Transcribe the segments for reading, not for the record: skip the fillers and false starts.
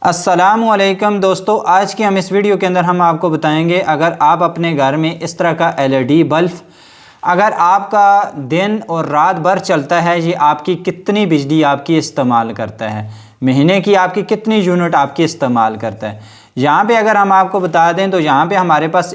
अस्सलामुअलैकुम दोस्तों, आज की हम इस वीडियो के अंदर हम आपको बताएंगे अगर आप अपने घर में इस तरह का एलईडी बल्ब अगर आपका दिन और रात भर चलता है, ये आपकी कितनी बिजली आपकी इस्तेमाल करता है, महीने की आपकी कितनी यूनिट आपकी इस्तेमाल करता है। यहाँ पे अगर हम आपको बता दें तो यहाँ पे हमारे पास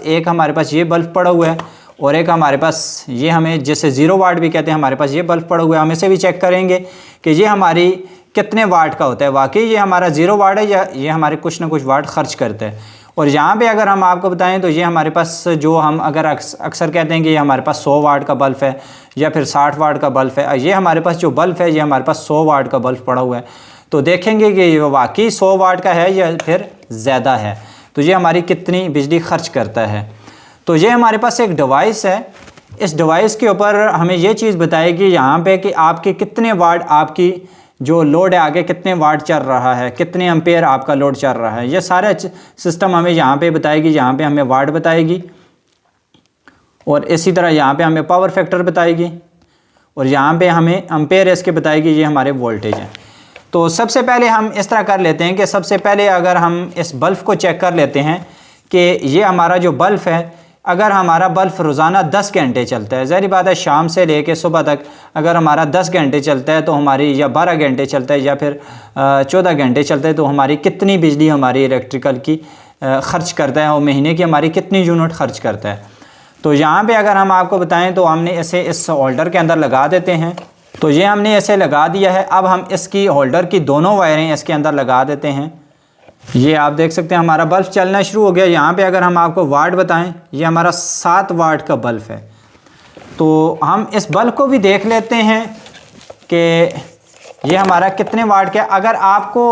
ये बल्ब पड़ा हुआ है और एक हमारे पास ये हमें जैसे 0 वाट भी कहते हैं, हमारे पास ये बल्ब पड़ा हुआ है। हम इसे भी चेक करेंगे कि ये हमारी कितने वाट का होता है, वाकई ये हमारा 0 वाट है या ये हमारे कुछ ना कुछ वाट खर्च करता है। और यहाँ पे अगर हम आपको बताएं तो ये हमारे पास जो हम अगर अक्सर कहते हैं कि ये हमारे पास 100 वाट का बल्ब है या फिर 60 वाट का बल्ब है, ये हमारे पास जो बल्ब है ये हमारे पास 100 वाट का बल्ब पड़ा हुआ है। तो देखेंगे कि ये वाकई 100 वाट का है या फिर ज़्यादा है, तो ये हमारी कितनी बिजली खर्च करता है। तो ये हमारे पास एक डिवाइस है, इस डिवाइस के ऊपर हमें ये चीज़ बताएगी यहाँ पे कि आपके कितने वाट आपकी जो लोड है आगे कितने वाट चल रहा है, कितने एम्पेयर आपका लोड चल रहा है। ये सारा सिस्टम हमें यहाँ पे बताएगी, यहाँ पे हमें वाट बताएगी और इसी तरह यहाँ पे हमें पावर फैक्टर बताएगी और यहाँ पे हमें एम्पेयर इसके बताएगी, ये हमारे वोल्टेज हैं। तो सबसे पहले हम इस तरह कर लेते हैं कि सबसे पहले अगर हम इस बल्ब को चेक कर लेते हैं कि ये हमारा जो बल्ब है, अगर हमारा बल्ब रोज़ाना 10 घंटे चलता है, ज़ाहिर बात है शाम से लेके सुबह तक अगर हमारा 10 घंटे चलता है तो हमारी या 12 घंटे चलता है या फिर 14 घंटे चलता है तो हमारी कितनी बिजली हमारी इलेक्ट्रिकल की ख़र्च करता है और महीने की हमारी कितनी यूनिट खर्च करता है। तो यहाँ पे अगर हम आपको बताएं तो हमने इसे इस होल्डर के अंदर लगा देते हैं। तो ये हमने इसे लगा दिया है। अब हम इसकी होल्डर की दोनों वायरें इसके अंदर लगा देते हैं। ये आप देख सकते हैं हमारा बल्ब चलना शुरू हो गया। यहाँ पे अगर हम आपको वाट बताएं, ये हमारा 7 वाट का बल्ब है। तो हम इस बल्ब को भी देख लेते हैं कि ये हमारा कितने वाट का है। अगर आपको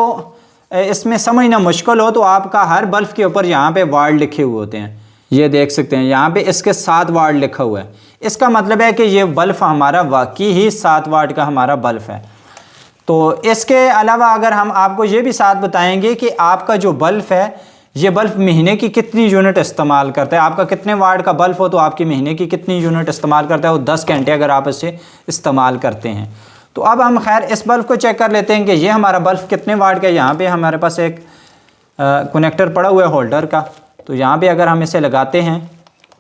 इसमें समझना मुश्किल हो तो आपका हर बल्ब के ऊपर यहाँ पे वाट लिखे हुए होते हैं, ये देख सकते हैं यहाँ पे इसके 7 वाट लिखा हुआ है। इसका मतलब है कि ये बल्ब हमारा वाकई ही 7 वाट का हमारा बल्ब है। तो इसके अलावा अगर हम आपको ये भी साथ बताएंगे कि आपका जो बल्ब है, ये बल्ब महीने की कितनी यूनिट इस्तेमाल करता है। आपका कितने वाट का बल्ब हो तो आपकी महीने की कितनी यूनिट इस्तेमाल करता है, वो 10 घंटे अगर आप इसे इस्तेमाल करते हैं। तो अब हम खैर इस बल्ब को चेक कर लेते हैं कि ये हमारा बल्ब कितने वाट का है। यहाँ पर हमारे पास एक कनेक्टर पड़ा हुआ है होल्डर का। तो यहाँ पर अगर हम इसे लगाते हैं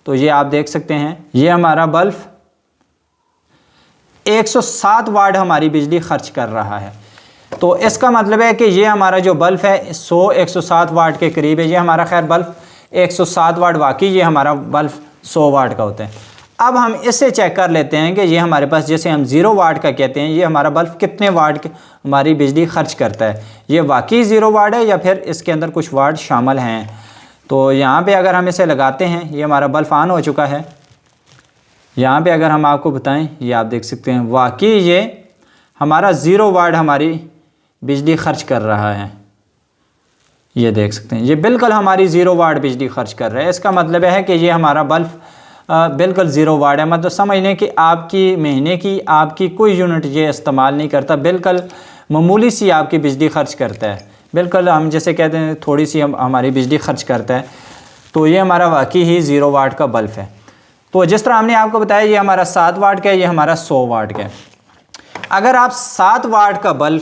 तो ये आप देख सकते हैं ये हमारा बल्ब 107 वाट हमारी बिजली खर्च कर रहा है। तो इसका मतलब है कि ये हमारा जो बल्ब है 107 वाट के करीब है। ये हमारा खैर बल्ब 107 वाट, वाकई ये हमारा बल्ब 100 वाट का होता है। अब हम इससे चेक कर लेते हैं कि ये हमारे पास जैसे हम 0 वाट का कहते हैं, ये हमारा बल्ब कितने वाट की हमारी बिजली खर्च करता है। ये वाकई 0 वाट है या फिर इसके अंदर कुछ वाट शामिल हैं। तो यहाँ पर अगर हम इसे लगाते हैं, ये हमारा बल्ब ऑन हो चुका है। यहाँ पे अगर हम आपको बताएं, ये आप देख सकते हैं वाकई ये हमारा 0 वाट हमारी बिजली खर्च कर रहा है। ये देख सकते हैं ये बिल्कुल हमारी 0 वाट बिजली खर्च कर रहा है। इसका मतलब है कि ये हमारा बल्ब बिल्कुल 0 वाट है। मतलब समझ लें कि आपकी महीने की आपकी कोई यूनिट ये इस्तेमाल नहीं करता, बिल्कुल मामूली सी आपकी बिजली खर्च करता है। बिल्कुल हम जैसे कहते हैं थोड़ी सी हमारी बिजली खर्च करता है। तो ये हमारा वाकई ही 0 वाट का बल्ब है। तो जिस तरह हमने आपको बताया ये हमारा 7 वाट का है, ये हमारा 100 वाट का है। अगर आप 7 वाट का बल्ब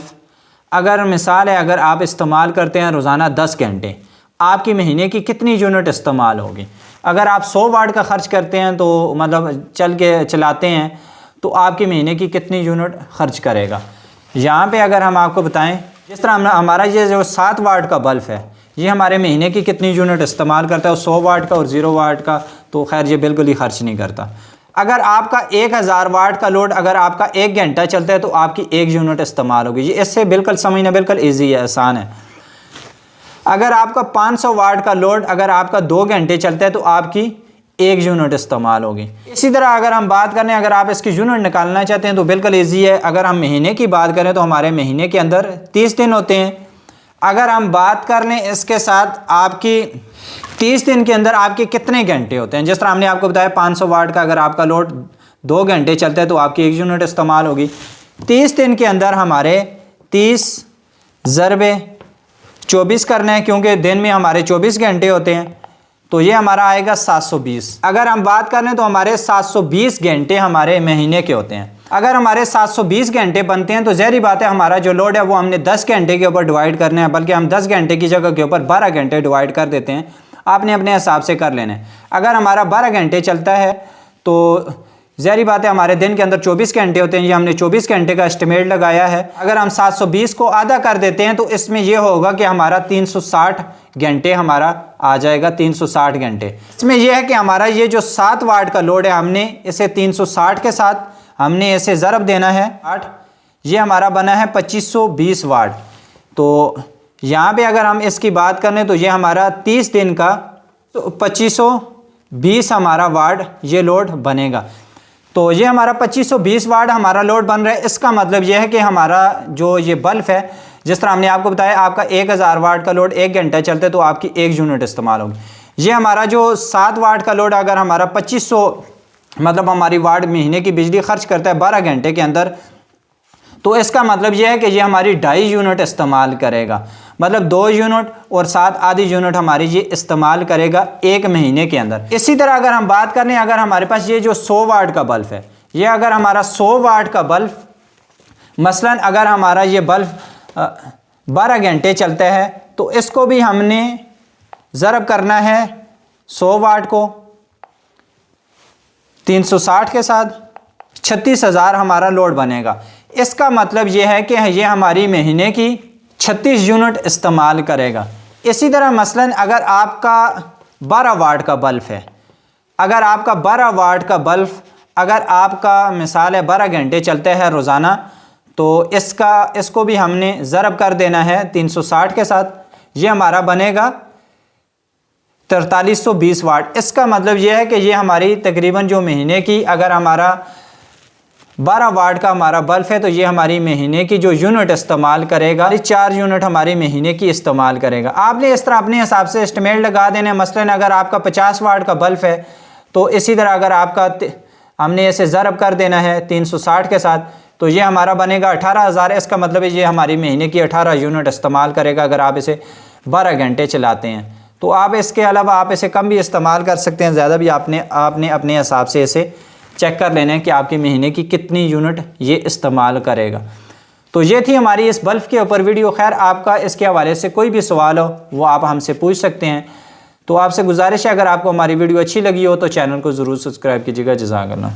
अगर मिसाल है अगर आप इस्तेमाल करते हैं रोज़ाना 10 घंटे, आपकी महीने की कितनी यूनिट इस्तेमाल होगी। अगर आप 100 वाट का ख़र्च करते हैं तो मतलब चलाते हैं तो आपकी महीने की कितनी यूनिट खर्च करेगा। यहाँ पे अगर हम आपको बताएं, जिस तरह हमारा ये जो 7 वाट का बल्ब है ये हमारे महीने की कितनी यूनिट इस्तेमाल करता है, 100 वाट का और 0 वाट का, तो खैर ये बिल्कुल ही खर्च नहीं करता। अगर आपका 1000 वाट का लोड अगर आपका 1 घंटा चलता है तो आपकी 1 यूनिट इस्तेमाल होगी। ये इससे बिल्कुल समझना बिल्कुल इजी है, आसान है। अगर आपका 500 वाट का लोड अगर आपका 2 घंटे चलता है तो आपकी 1 यूनिट इस्तेमाल होगी। इसी तरह अगर हम बात करें, अगर आप इसकी यूनिट निकालना चाहते हैं तो बिल्कुल ईजी है। अगर हम महीने की बात करें तो हमारे महीने के अंदर 30 दिन होते हैं। अगर हम बात कर लें इसके साथ आपकी 30 दिन के अंदर आपके कितने घंटे होते हैं, जिस तरह हमने आपको बताया 500 वाट का अगर आपका लोड 2 घंटे चलता है तो आपकी 1 यूनिट इस्तेमाल होगी। 30 दिन के अंदर हमारे 30 ज़रबे 24 करना है, क्योंकि दिन में हमारे 24 घंटे होते हैं, तो ये हमारा आएगा 720। अगर हम बात कर लें तो हमारे 720 घंटे हमारे महीने के होते हैं। अगर हमारे 720 घंटे बनते हैं तो ज़ाहिर बात है हमारा जो लोड है वो हमने 10 घंटे के ऊपर डिवाइड करना है, बल्कि हम 10 घंटे की जगह के ऊपर 12 घंटे डिवाइड कर देते हैं। आपने अपने हिसाब से कर लेना है। अगर हमारा 12 घंटे चलता है तो ज़ाहिर बात है हमारे दिन के अंदर 24 घंटे होते हैं, ये हमने 24 घंटे का एस्टिमेट लगाया है। अगर हम 720 को आधा कर देते हैं तो इसमें यह होगा कि हमारा 360 घंटे हमारा आ जाएगा, 360 घंटे। इसमें यह है कि हमारा ये जो 7 वाट का लोड है हमने इसे 360 के साथ हमने इसे ज़रब देना है 8, ये हमारा बना है 2520 वाट। तो यहाँ पे अगर हम इसकी बात करें तो ये हमारा 30 दिन का तो 2520 हमारा वाट ये लोड बनेगा। तो ये हमारा 2520 वाट हमारा लोड बन रहा है। इसका मतलब ये है कि हमारा जो ये बल्ब है, जिस तरह हमने आपको बताया आपका 1000 वाट का लोड 1 घंटा चलते तो आपकी 1 यूनिट इस्तेमाल होगी। ये हमारा जो 7 वाट का लोड अगर हमारा 2500 मतलब हमारी वाट महीने की बिजली खर्च करता है 12 घंटे के अंदर, तो इसका मतलब यह है कि ये हमारी 2.5 यूनिट इस्तेमाल करेगा, मतलब 2 यूनिट और 7 आधी यूनिट हमारी ये इस्तेमाल करेगा 1 महीने के अंदर। इसी तरह अगर हम बात करें, अगर हमारे पास ये जो 100 वाट का बल्ब है, ये अगर हमारा 100 वाट का बल्ब मसलन अगर हमारा ये बल्ब 12 घंटे चलता है तो इसको भी हमने ज़रब करना है 100 वाट को 360 के साथ, 36,000 हमारा लोड बनेगा। इसका मतलब यह है कि ये हमारी महीने की 36 यूनिट इस्तेमाल करेगा। इसी तरह मसलन अगर आपका 12 वाट का बल्ब है, अगर आपका 12 वाट का बल्ब अगर आपका मिसाल है 12 घंटे चलते हैं रोज़ाना, तो इसको भी हमने ज़रब कर देना है 360 के साथ, ये हमारा बनेगा 4320 वाट। इसका मतलब यह है कि ये हमारी तकरीबन जो महीने की अगर हमारा 12 वाट का हमारा बल्ब है तो ये हमारी महीने की जो यूनिट इस्तेमाल करेगा 4 यूनिट हमारी महीने की इस्तेमाल करेगा। आपने इस तरह अपने हिसाब से एस्टिमेट लगा देने। मसलन अगर आपका 50 वाट का बल्ब है तो इसी तरह अगर आपका हमने इसे ज़रब कर देना है 360 के साथ, तो ये हमारा बनेगा 18,000। इसका मतलब है ये हमारी महीने की 18 यूनिट इस्तेमाल करेगा अगर आप इसे 12 घंटे चलाते हैं। तो आप इसके अलावा आप इसे कम भी इस्तेमाल कर सकते हैं, ज़्यादा भी आपने अपने हिसाब से इसे चेक कर लेना है कि आपकी महीने की कितनी यूनिट ये इस्तेमाल करेगा। तो ये थी हमारी इस बल्ब के ऊपर वीडियो। खैर आपका इसके हवाले से कोई भी सवाल हो वो आप हमसे पूछ सकते हैं। तो आपसे गुजारिश है अगर आपको हमारी वीडियो अच्छी लगी हो तो चैनल को ज़रूर सब्सक्राइब कीजिएगा। जज़ाकल्लाह।